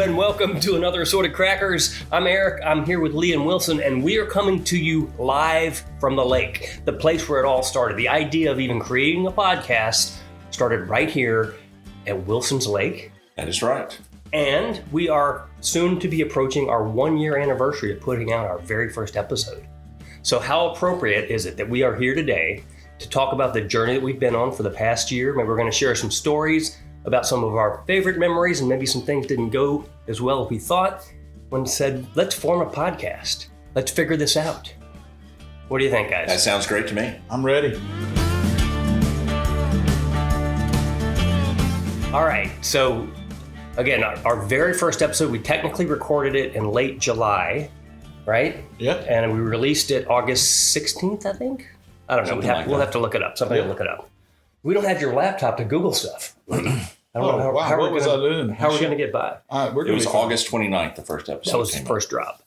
and welcome to another Assorted Crackers. I'm Eric, I'm here with Lee and Wilson, and we are coming to you live from the lake, the place where it all started. The idea of even creating a podcast started right here at Wilson's Lake. That is right. And we are soon to be approaching our 1-year anniversary of putting out our very first episode. So how appropriate is it that we are here today to talk about the journey that we've been on for the past year? Maybe we're going to share some stories about some of our favorite memories, and maybe some things didn't go as well as we thought when said, let's form a podcast. Let's figure this out. What do you think, guys? That sounds great to me. I'm ready. All right. So again, our very first episode, we technically recorded it in late July, right? Yep. And we released it August 16th, I think. I don't know. We'll have to look it up. Somebody will look it up. We don't have your laptop to Google stuff. I don't know how what was I doing? How are we going to get by? It was August 29th, the first episode. That was the first drop.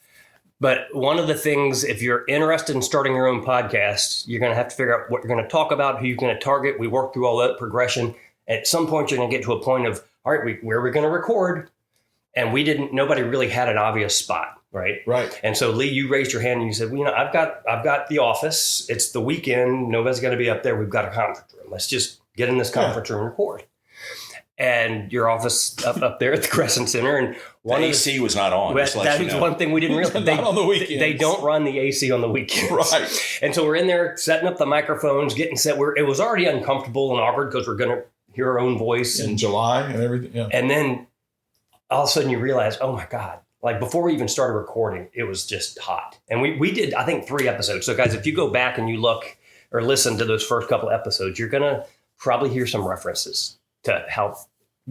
But one of the things, if you're interested in starting your own podcast, you're going to have to figure out what you're going to talk about, who you're going to target. We work through all that progression. At some point, you're going to get to a point of, all right, where are we going to record? And nobody really had an obvious spot, right? Right. And so, Lee, you raised your hand and you said, well, I've got the office. It's the weekend. Nobody's going to be up there. We've got a conference room. Let's just get in this conference room and record. And your office up there at the Crescent Center, and the AC was not on. That was one thing we didn't realize. Not on the weekends. They don't run the AC on the weekends, right? And so we're in there setting up the microphones, getting set. It was already uncomfortable and awkward because we're going to hear our own voice in July and everything. Yeah. And then all of a sudden you realize, oh my God! Like before we even started recording, it was just hot. And we did, I think, 3 episodes. So guys, if you go back and you look or listen to those first couple episodes, you're going to probably hear some references to how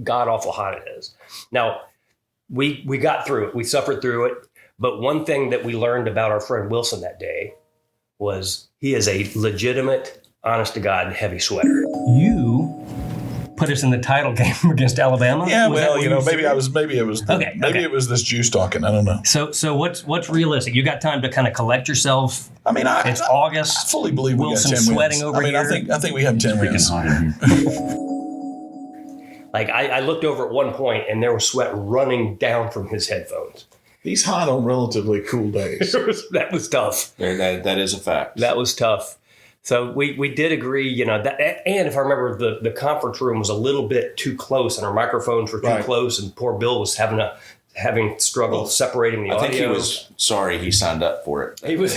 god-awful hot it is. Now, we got through it. We suffered through it. But one thing that we learned about our friend Wilson that day was he is a legitimate, honest-to-God, heavy sweater. You put us in the title game against Alabama? Yeah, maybe it was this juice talking. I don't know. So what's realistic? You got time to kind of collect yourself? I mean, it's August. I fully believe Wilson we got 10 sweating wins. over here. I think we have 10 wins. Like I looked over at one point and there was sweat running down from his headphones. He's hot on relatively cool days. That was tough. That is a fact. That was tough. So we did agree, that, and if I remember, the conference room was a little bit too close and our microphones were too close, and poor Bill was having struggle separating the audio. I think he was sorry he signed up for it. He was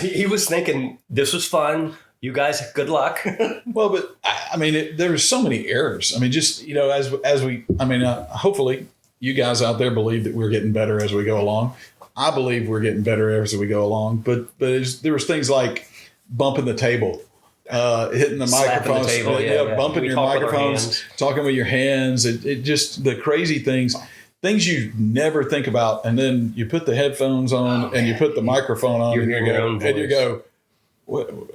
thinking this was fun. You guys, good luck. Well, but I mean, there were so many errors. I mean, just, hopefully you guys out there believe that we're getting better as we go along. I believe we're getting better as we go along. But there was things like bumping the table, hitting the microphones, bumping your microphones, talking with your hands. It just the crazy things you never think about. And then you put the headphones on and you put the microphone on You're hearing your own voice. And you go,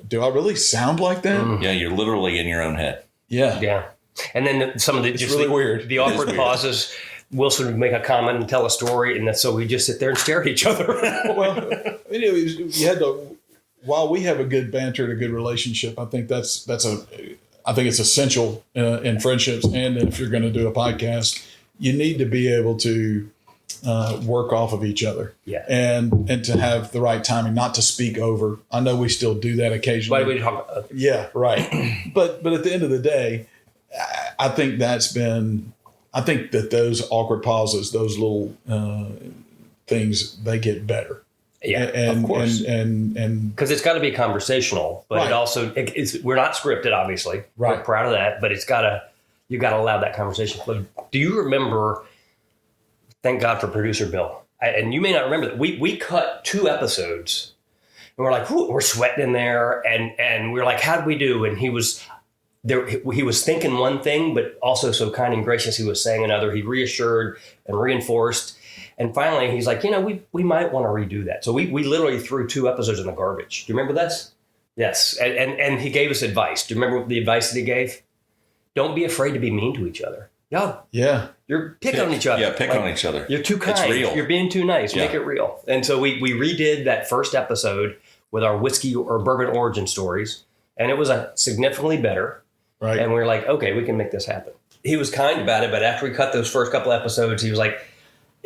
do I really sound like that? Mm. Yeah, you're literally in your own head. Yeah. Yeah. And then some of the weird. The awkward pauses. Wilson would make a comment and tell a story, and so we just sit there and stare at each other. Well, you had to. While we have a good banter and a good relationship, I think I think it's essential in friendships, and if you're going to do a podcast, you need to be able to work off of each other, and to have the right timing, not to speak over. I know we still do that occasionally. Why do we talk? Yeah, right. But at the end of the day, I think that those awkward pauses, those little things, they get better. Yeah, and, of course. And because it's got to be conversational, but it also we're not scripted, obviously. Right. We're proud of that, but you got to allow that conversation. But do you remember? Thank God for producer Bill. And you may not remember that we cut 2 episodes, and we're like, we're sweating in there, and we're like, how'd we do? And he was there. He was thinking one thing, but also so kind and gracious. He was saying another. He reassured and reinforced. And finally, he's like, we might want to redo that. So we literally threw 2 episodes in the garbage. Do you remember this? Yes. And he gave us advice. Do you remember the advice that he gave? Don't be afraid to be mean to each other. Yeah. You're picking on each other. Yeah, pick on each other. You're too kind. It's real. You're being too nice. Yeah. Make it real. And so we redid that first episode with our whiskey or bourbon origin stories. And it was significantly better. Right. And we were like, okay, we can make this happen. He was kind about it. But after we cut those first couple episodes, he was like,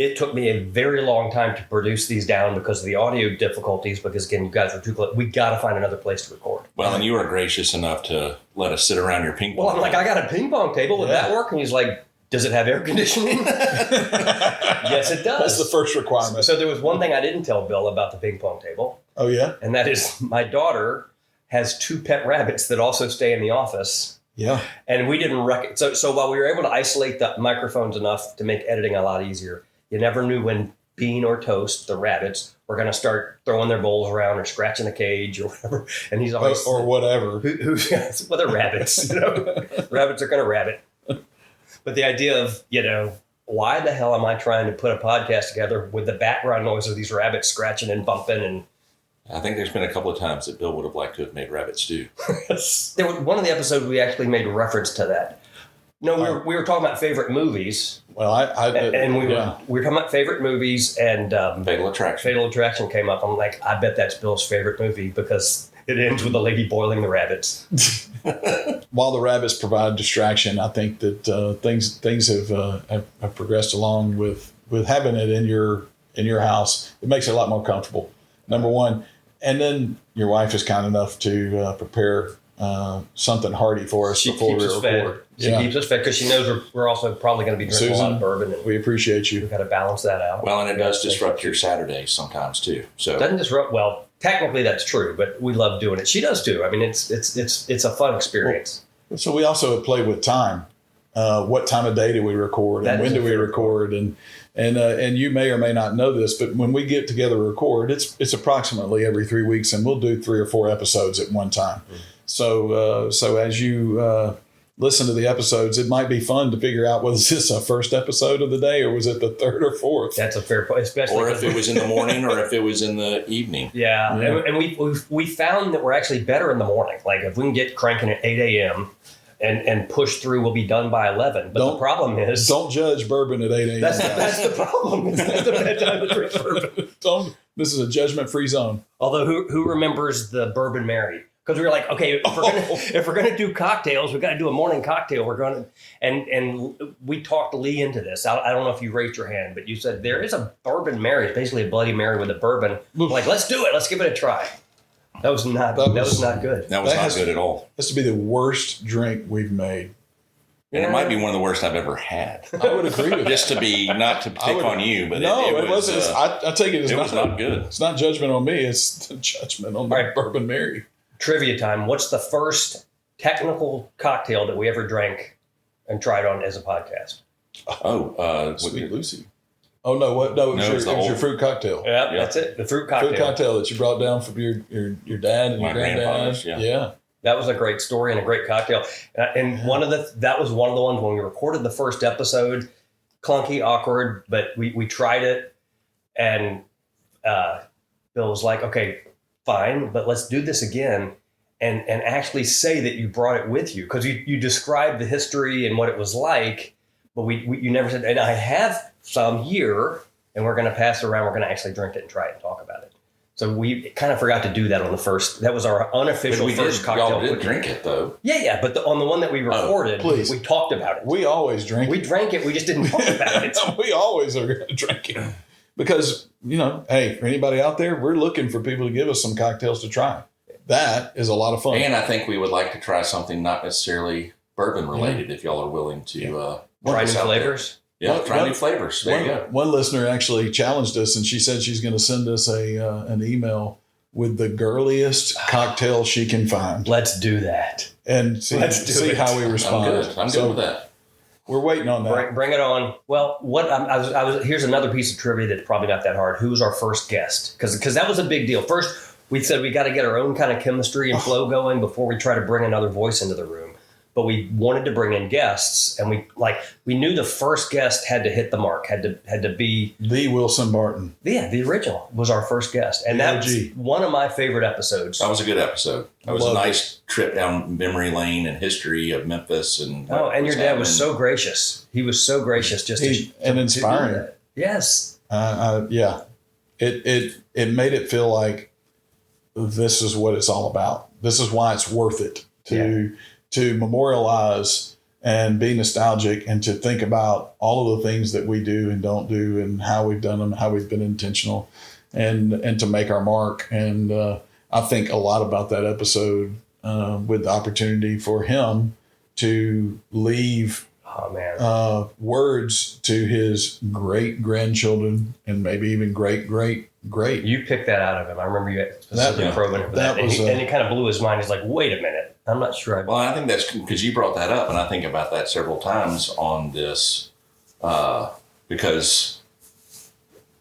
it took me a very long time to produce these down because of the audio difficulties, because again, you guys are too close. We got to find another place to record. Well, and you were gracious enough to let us sit around your ping pong. Well, I'm like, I got a ping pong table. Would that work? And he's like, does it have air conditioning? Yes, it does. That's the first requirement. So there was one thing I didn't tell Bill about the ping pong table. Oh, yeah? And that is my daughter has 2 pet rabbits that also stay in the office. Yeah. And we didn't so while we were able to isolate the microphones enough to make editing a lot easier, you never knew when Bean or Toast, the rabbits, were going to start throwing their bowls around or scratching the cage or whatever. And he's always or whatever. Well, they're rabbits. Rabbits are going to rabbit. But the idea of, why the hell am I trying to put a podcast together with the background noise of these rabbits scratching and bumping? And I think there's been a couple of times that Bill would have liked to have made rabbit stew. There was one of the episodes we actually made reference to that. No, we were talking about favorite movies. Well, we were talking about favorite movies, and Fatal Attraction. Fatal Attraction came up. I'm like, I bet that's Bill's favorite movie because it ends with the lady boiling the rabbits. While the rabbits provide distraction, I think that things have progressed along with having it in your house. It makes it a lot more comfortable. Number one, and then your wife is kind enough to prepare something hearty for us before we record. She keeps us fed because she knows we're also probably going to be drinking a lot of bourbon. And we appreciate you. We've got to balance that out. Well, and it does disrupt your Saturdays sometimes too. So it doesn't disrupt. Well, technically that's true, but we love doing it. She does too. I mean, it's a fun experience. So we also play with time. What time of day do we record, and when do we record, and you may or may not know this, but when we get together to record, it's approximately every 3 weeks, and we'll do 3 or 4 episodes at one time. Mm-hmm. So as you listen to the episodes, it might be fun to figure out, was this a first episode of the day, or was it the 3rd or 4th? That's a fair point, especially or if it was in the morning, or if it was in the evening. Yeah. And we found that we're actually better in the morning. Like if we can get cranking at 8 a.m. and push through, we'll be done by 11. But the problem is, don't judge bourbon at 8 a.m. That's the problem. That's the bad time to drink bourbon. This is a judgment-free zone. Although who remembers the Bourbon Mary? Because we were like, okay, if we're gonna do cocktails, we got to do a morning cocktail. We're going to, and we talked Lee into this. I don't know if you raised your hand, but you said there is a Bourbon Mary. It's basically a Bloody Mary with a bourbon. We're like, let's do it. Let's give it a try. That was not good. That was not good at all. This would be the worst drink we've made. And it might be one of the worst I've ever had. I would agree with Just to be, not to pick on you, but it wasn't. I take it as was not good. It's not judgment on me. It's the judgment on the Bourbon Mary. Trivia time. What's the first technical cocktail that we ever drank and tried on as a podcast? Sweet Lucy. Oh, no. What? No, it was your fruit cocktail. Yeah, that's it. The fruit cocktail. Fruit cocktail that you brought down from your dad and my your granddad. Yeah. That was a great story and a great cocktail. And that was one of the ones when we recorded the first episode, clunky, awkward, but we tried it. And Bill was like, okay, fine, but let's do this again and actually say that you brought it with you. Because you described the history and what it was like, but you never said, and I have some here, and we're going to pass it around. We're going to actually drink it and try it and talk about it. So we kind of forgot to do that on the first. That was our unofficial first cocktail. Y'all did drink it though. Yeah. But on the one that we recorded, we talked about it. We always drink it. We drank it. We just didn't talk about it. We always are going to drink it because, hey, for anybody out there, we're looking for people to give us some cocktails to try. That is a lot of fun. And I think we would like to try something not necessarily bourbon related if y'all are willing to try new flavors. Try new flavors. There you go. One listener actually challenged us, and she said she's going to send us an email with the girliest cocktail she can find. Let's do that. And see how we respond. I'm good with that. We're waiting on that. Bring it on. Well, here's another piece of trivia that's probably not that hard. Who was our first guest? Because that was a big deal. First, we said we got to get our own kind of chemistry and flow going before we try to bring another voice into the room. But we wanted to bring in guests, and we knew the first guest had to hit the mark, had to be the Wilson Barton. Yeah, the original was our first guest, and that was one of my favorite episodes. That was a good episode. That was a nice trip down memory lane and history of Memphis, and your dad was so gracious. He was so gracious, and inspiring. To do that. Yes. It made it feel like this is what it's all about. This is why it's worth it to memorialize and be nostalgic and to think about all of the things that we do and don't do and how we've done them, how we've been intentional, and to make our mark. And I think a lot about that episode with the opportunity for him to leave words to his great grandchildren and maybe even great. You picked that out of him. I remember you specifically probing him for that. And it kind of blew his mind. He's like, wait a minute. I'm not sure. Well, I think that's because you brought that up, and I think about that several times on this because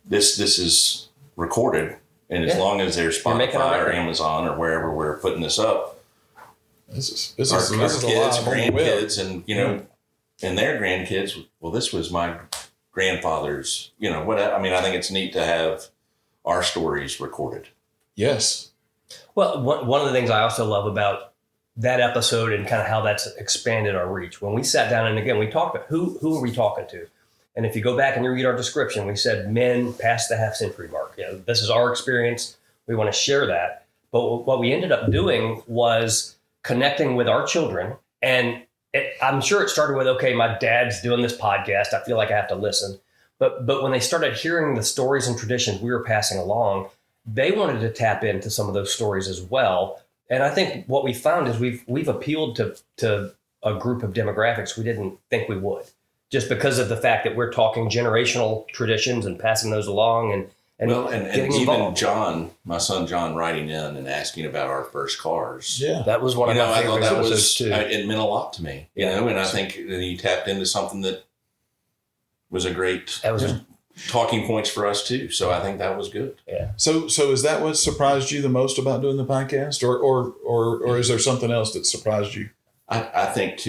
this is recorded, and as long as there's Spotify or Amazon or wherever we're putting this up, this is kids, grandkids, and and their grandkids. Well, this was my grandfather's. I think it's neat to have our stories recorded. Yes. Well, one of the things I also love about that episode and kind of how that's expanded our reach. When we sat down and again, we talked about who are we talking to? And if you go back and you read our description, we said men past the half century mark. This is our experience. We want to share that. But what we ended up doing was connecting with our children. And I'm sure it started with, okay, my dad's doing this podcast. I feel like I have to listen. But when they started hearing the stories and traditions we were passing along, they wanted to tap into some of those stories as well. And I think what we found is we've appealed to a group of demographics we didn't think we would, just because of the fact that we're talking generational traditions and passing those along and getting even involved. John, my son John, writing in and asking about our first cars. Yeah, that was one of my favorite episodes too. It meant a lot to me, and I think that he tapped into something that was a great talking points for us too. So I think that was good. Yeah. So is that what surprised you the most about doing the podcast, or is there something else that surprised you? I think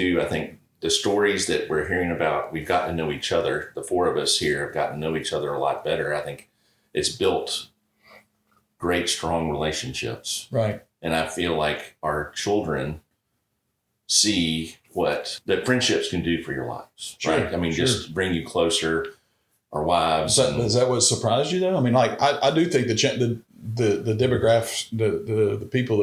the stories that we're hearing about, we've gotten to know each other. The four of us here have gotten to know each other a lot better. I think it's built great, strong relationships. Right. And I feel like our children see what the friendships can do for your lives. Sure, right. I mean, just bring you closer. Our wives. Is that what surprised you though? I mean, like I do think the demographics, the people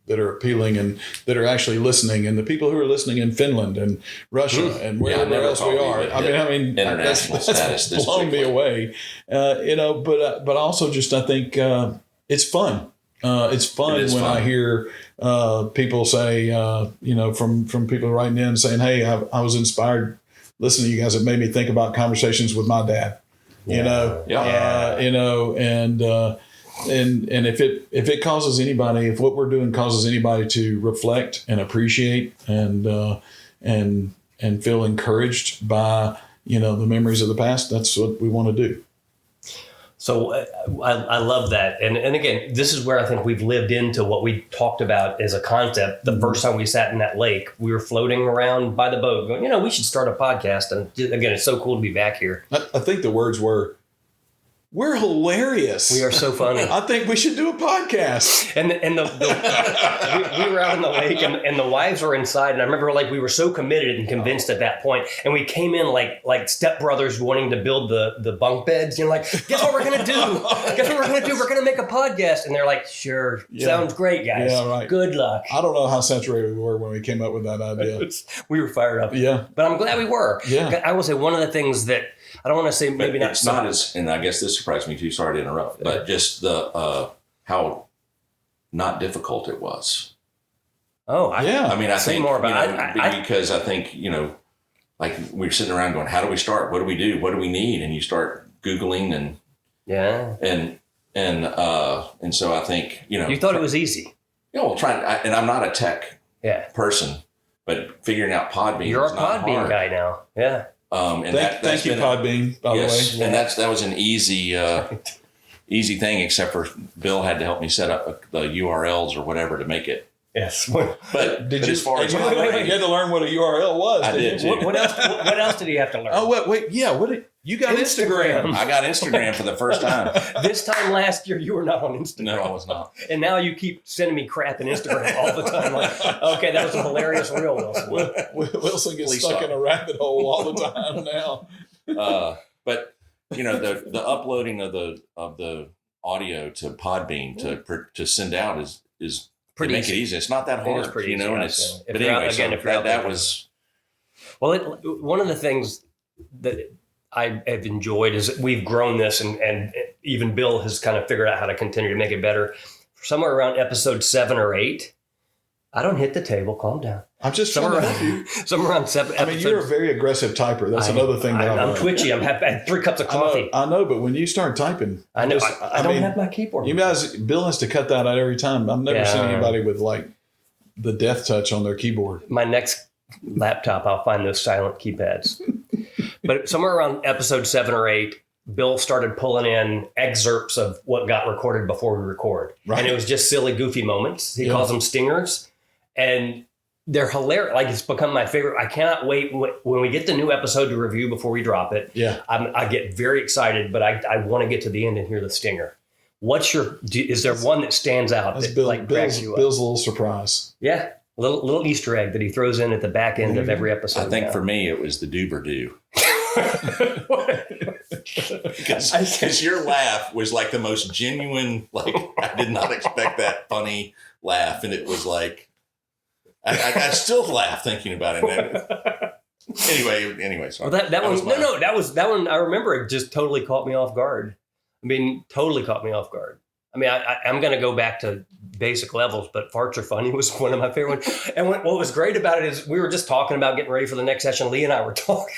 that are appealing and that are actually listening, and the people who are listening in Finland and Russia and wherever else we are. I mean, international status. That's blown me away. But also just I think it's fun. It's fun when I hear people say, from people writing in saying, "Hey, I was inspired." Listening to you guys, it made me think about conversations with my dad, and if it causes anybody, if what we're doing causes anybody to reflect and appreciate and feel encouraged by, the memories of the past, that's what we want to do. So I love that. And again, this is where I think we've lived into what we talked about as a concept. The first time we sat in that lake, we were floating around by the boat going, we should start a podcast. And again, it's so cool to be back here. I think the words were, we're hilarious. We are so funny. I think we should do a podcast. And we were out in the lake and the wives were inside. And I remember we were so committed and convinced at that point. And we came in like stepbrothers wanting to build the bunk beds. Guess what we're going to do? Guess what we're going to do? We're going to make a podcast. And they're like, sure. Yeah. Sounds great, guys. Yeah, right. Good luck. I don't know how saturated we were when we came up with that idea. We were fired up. Yeah. But I'm glad we were. Yeah. I will say one of the things that I don't want to say maybe but it's not as, and I guess this surprised me too. Sorry to interrupt, but just the how not difficult it was. Oh, I mean, I think more about because I think like we're sitting around going, how do we start? What do we do? What do we need? And you start Googling and and so I think you thought it was easy. Well, and I'm not a tech person, but figuring out Podbean. You're a Podbean guy now, yeah. Thank you, Podbean, by the way. And that was an easy thing, except for Bill had to help me set up the URLs or whatever to make it. Yes. But did you, as far as you had to learn what a URL was. I did too. What else did he have to learn? Oh, wait. Yeah. You got Instagram. I got Instagram for the first time. This time last year, you were not on Instagram. No, I was not. And now you keep sending me crap in Instagram all the time. Okay, that was a hilarious reel, Wilson. Wilson gets stuck in a rabbit hole all the time now. But the uploading of the audio to Podbean to send out is pretty make easy. It easy. It's not that hard, and it's but anyway, again, that was Well, one of the things that I have enjoyed is that we've grown this, and even Bill has kind of figured out how to continue to make it better. Somewhere around episode 7 or 8, I don't hit the table. Calm down. I'm just trying to help you. Somewhere around 7. I mean, you're a very aggressive typer. That's another thing that I'm twitchy. I had 3 cups of coffee. I know, but when you start typing, I know. I don't have my keyboard. You guys, Bill has to cut that out every time. I've never seen anybody with like the death touch on their keyboard. My next laptop, I'll find those silent keypads. But somewhere around episode 7 or 8, Bill started pulling in excerpts of what got recorded before we record. Right. And it was just silly, goofy moments. He calls them stingers. And they're hilarious. Like, it's become my favorite. I cannot wait when we get the new episode to review before we drop it. Yeah, I get very excited, but I want to get to the end and hear the stinger. Is there one that stands out that cracks you up? Bill's a little surprise. Yeah, little Easter egg that he throws in at the back end of every episode. I think for me it was the doober doo. Because your laugh was like the most genuine. Like, I did not expect that funny laugh, and it was like. I still laugh thinking about it. Anyway, sorry. Well, that one. I remember it just totally caught me off guard. I mean, totally caught me off guard. I mean, I'm going to go back to basic levels, but farts are funny was one of my favorite ones. And what was great about it is we were just talking about getting ready for the next session. Lee and I were talking,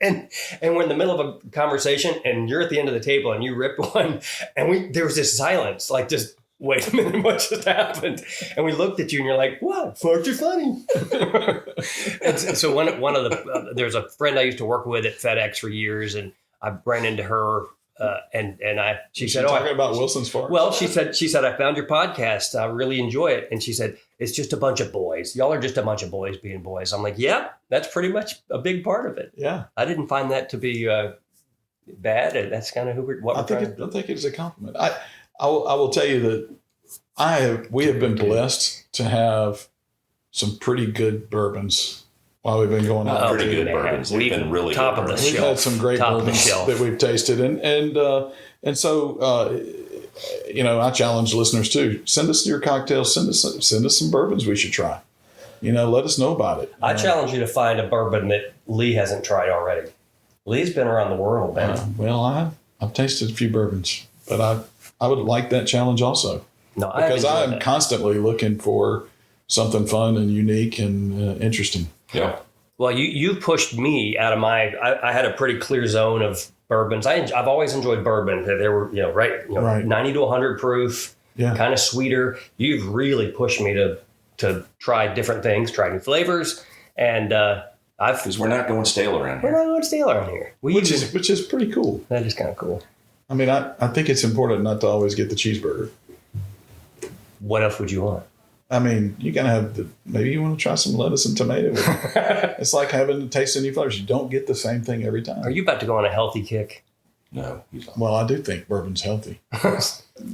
and we're in the middle of a conversation, and you're at the end of the table, and you rip one, and there was this silence, like just. Wait a minute, what just happened? And we looked at you and you're like, what? Farts are funny. and so one of the, there's a friend I used to work with at FedEx for years, and I ran into her she said, talking about Wilson's farts? Well, she said, I found your podcast. I really enjoy it. And she said, it's just a bunch of boys. Y'all are just a bunch of boys being boys. I'm like, yeah, that's pretty much a big part of it. Yeah. I didn't find that to be bad. That's kind of I think it's a compliment. I will tell you that we have been blessed to have some pretty good bourbons while we've been going on. Pretty good bourbons. We've been really top of the shelf. We've had some great bourbons that we've tasted, and so I challenge listeners too. Send us your cocktails. Send us some bourbons we should try. Let us know about it. I challenge you to find a bourbon that Lee hasn't tried already. Lee's been around the world, man. Well, I've tasted a few bourbons, but I would like that challenge also. No, because I'm constantly looking for something fun and unique and interesting. Yeah. Well, you pushed me out of I had a pretty clear zone of bourbons. I've always enjoyed bourbon. They were, right. 90 to 100 proof, kind of sweeter. You've really pushed me to try different things, try new flavors. And, because we're not going stale around here. We're not going stale around here. Which is pretty cool. That is kind of cool. I mean, I think it's important not to always get the cheeseburger. What else would you want? I mean, you gotta have maybe you want to try some lettuce and tomato. It's like having to taste new flavors. You don't get the same thing every time. Are you about to go on a healthy kick? No. Well, I do think bourbon's healthy.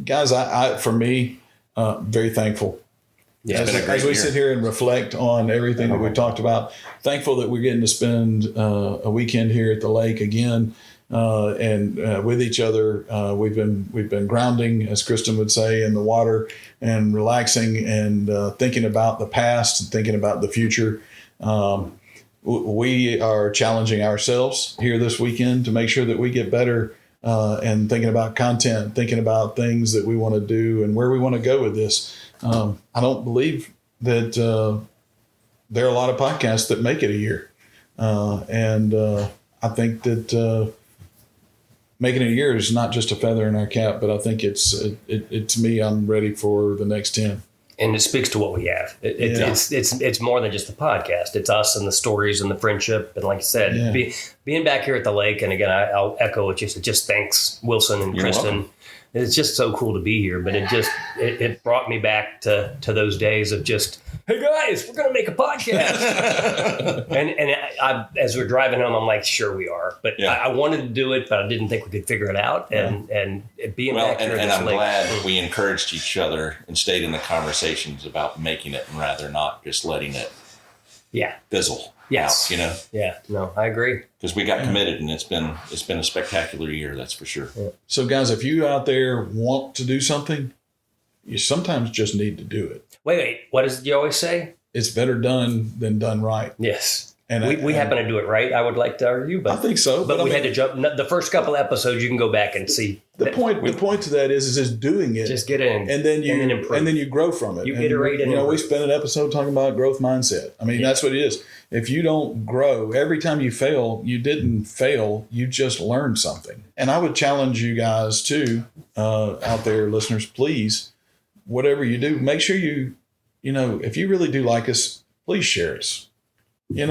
Guys, for me, very thankful. Yeah, as we sit here and reflect on everything that we talked about, thankful that we're getting to spend a weekend here at the lake again. And with each other, we've been grounding, as Kristen would say, in the water and relaxing and thinking about the past and thinking about the future. We are challenging ourselves here this weekend to make sure that we get better and thinking about content, thinking about things that we want to do and where we want to go with this. I don't believe that there are a lot of podcasts that make it a year, and I think that. Making it a year is not just a feather in our cap, but I think to me, I'm ready for the next 10. And it speaks to what we have. It's more than just the podcast. It's us and the stories and the friendship. And like I said, being back here at the lake. And again, I'll echo what you said. Just thanks, Wilson and Kristen. Welcome. It's just so cool to be here. But it brought me back to those days of just, hey guys, we're going to make a podcast. and I, as we're driving home, I'm like, sure we are. But I wanted to do it, but I didn't think we could figure it out. And being back here at I'm lake, glad we encouraged each other and stayed in the conversations about making it and rather not just letting it fizzle out, Yeah, no, I agree. Because we got committed, and it's been a spectacular year, that's for sure. Yeah. So guys, if you out there want to do something, you sometimes just need to do it. Wait, what does you always say? It's better done than done right. Yes. And we happen to do it right. I would like to argue, but I think so. But we had to jump. The first couple episodes, you can go back and see. The point to that is just doing it. Just get in, and then improve. and then you grow from it. You iterate, and we spent an episode talking about growth mindset. I mean, that's what it is. If you don't grow, every time you fail, you didn't fail. You just learned something. And I would challenge you guys too, out there, listeners. Please, whatever you do, make sure if you really do like us, please share us. We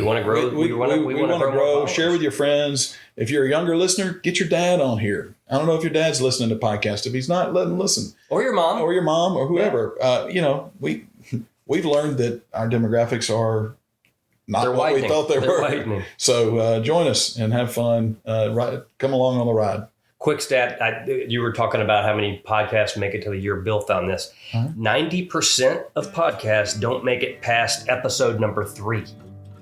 want to grow. We want to grow. Share with your friends. If you're a younger listener, get your dad on here. I don't know if your dad's listening to podcasts. If he's not, let him listen. Or your mom. Or whoever. Yeah. We've learned that our demographics are not what we thought they were. Widening. So join us and have fun. Come along on the ride. Quick stat, you were talking about how many podcasts make it to the year. Bill found this. 90% of podcasts don't make it past episode number 3.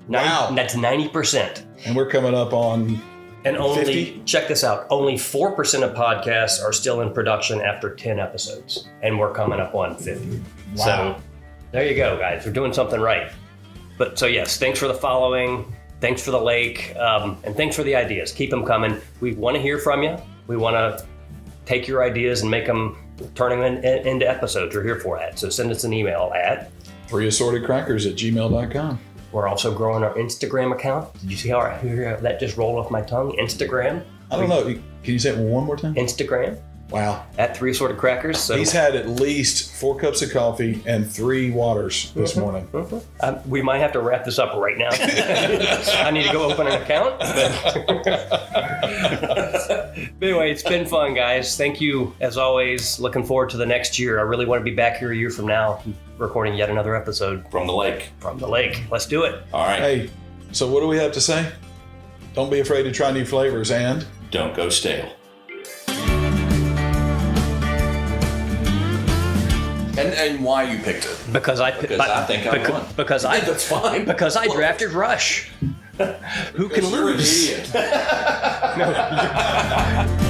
Wow. That's 90%. And we're coming up on and only 50? Check this out. Only 4% of podcasts are still in production after 10 episodes. And we're coming up on 50. Wow. So there you go, guys. We're doing something right. But so yes, thanks for the following. Thanks for the like. And thanks for the ideas. Keep them coming. We want to hear from you. We want to take your ideas and turn them into episodes. We're here for that. So send us an email at 3assortedcrackers@gmail.com. We're also growing our Instagram account. Did you see how that just rolled off my tongue? Instagram. I don't know. Can you say it one more time? Instagram. Wow. At 3 Assorted Crackers. So. He's had at least 4 cups of coffee and 3 waters this morning. We might have to wrap this up right now. I need to go open an account. But anyway, it's been fun, guys. Thank you, as always. Looking forward to the next year. I really want to be back here a year from now, recording yet another episode. From the lake. Let's do it. All right. Hey, so what do we have to say? Don't be afraid to try new flavors and don't go stale. And why you picked it? Because I think I won. Because that's fine. Because I drafted Rush. Who can lose? You're an idiot. No.